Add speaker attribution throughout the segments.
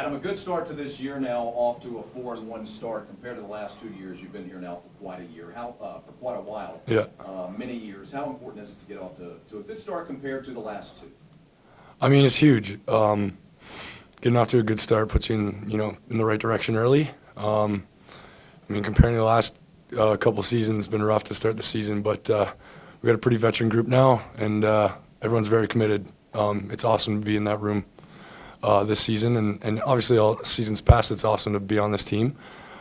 Speaker 1: Adam, a good start to this year now, off to a 4-1 start compared to the last 2 years. You've been here now for quite a year, for quite a while.
Speaker 2: Yeah.
Speaker 1: Many years. How important is it to get off to a good start compared to the last two?
Speaker 2: I mean, it's huge. Getting off to a good start puts you in the right direction early. I mean, comparing to the last couple seasons, it's been rough to start the season, but we got a pretty veteran group now, and everyone's very committed. It's awesome to be in that room this season, and obviously all seasons past, it's awesome to be on this team.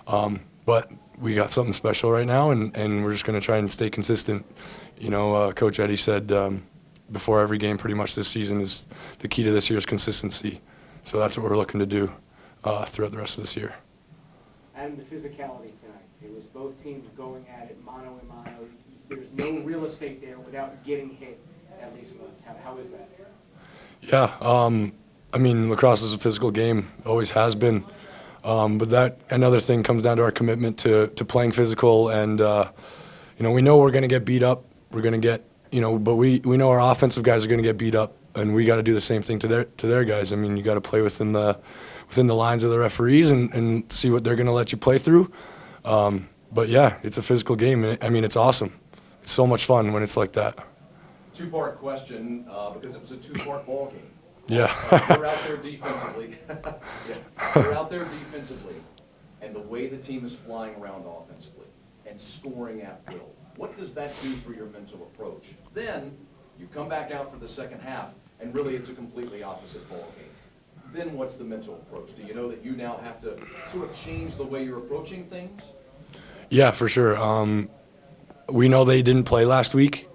Speaker 2: But we got something special right now, and we're just going to try and stay consistent. Coach Eddie said before every game pretty much this season is the key to this year's consistency. So that's what we're looking to do throughout the rest of this year.
Speaker 3: And the physicality tonight. It was both teams going at it mano a mano. There's no real estate there without getting hit at least once. How is that?
Speaker 2: Yeah, I mean, lacrosse is a physical game, always has been. But that another thing comes down to our commitment to playing physical, and we know we're going to get beat up. We're going to get but we know our offensive guys are going to get beat up, and we got to do the same thing to their guys. I mean, you got to play within the lines of the referees and see what they're going to let you play through. But yeah, it's a physical game. I mean, it's awesome. It's so much fun when it's like that.
Speaker 1: Two-part question, because it was a two-part ball game.
Speaker 2: Yeah.
Speaker 1: You're out there defensively. Yeah. You're out there defensively, and the way the team is flying around offensively and scoring at will. What does that do for your mental approach? Then you come back out for the second half, and really it's a completely opposite ball game. Then what's the mental approach? Do you know that you now have to sort of change the way you're approaching things?
Speaker 2: Yeah, for sure. We know they didn't play last week.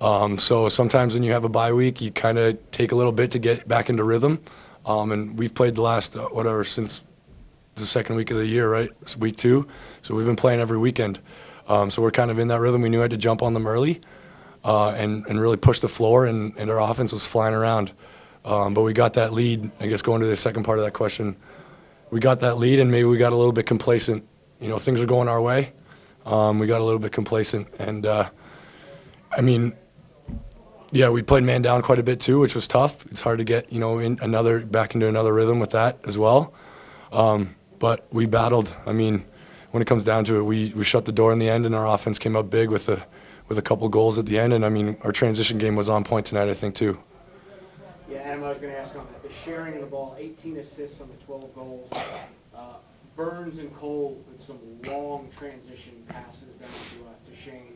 Speaker 2: So sometimes when you have a bye week, you kind of take a little bit to get back into rhythm. And we've played the last, since the second week of the year, right? It's week 2. So we've been playing every weekend. So we're kind of in that rhythm. We knew I had to jump on them early and really push the floor, and our offense was flying around. But we got that lead, I guess going to the second part of that question. We got that lead, and maybe we got a little bit complacent. Things are going our way. We got a little bit complacent. And, I mean, yeah, we played man down quite a bit too, which was tough. It's hard to get, back into another rhythm with that as well. But we battled. I mean, when it comes down to it, we shut the door in the end, and our offense came up big with a couple goals at the end. And I mean, our transition game was on point tonight, I think, too.
Speaker 3: Yeah, Adam, I was going to ask on that. The sharing of the ball, 18 assists on the 12 goals. Burns and Cole with some long transition passes down to Shane.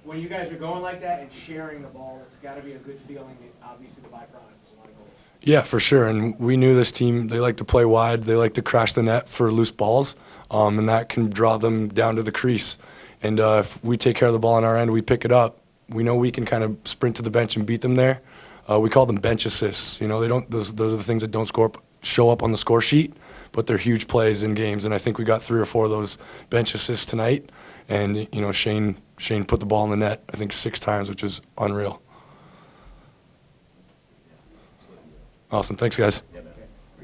Speaker 3: When you guys are going like that and sharing the ball, it's got to be a good feeling. And obviously, the byproduct is a lot of goals. Yeah,
Speaker 2: for sure. And we knew this team, they like to play wide. They like to crash the net for loose balls, and that can draw them down to the crease. And if we take care of the ball on our end, we pick it up, we know we can kind of sprint to the bench and beat them there. We call them bench assists. They don't. Those are the things that don't show up on the score sheet, but they're huge plays in games. And I think we got 3 or 4 of those bench assists tonight. And Shane put the ball in the net, I think 6 times, which is unreal. Awesome. Thanks, guys.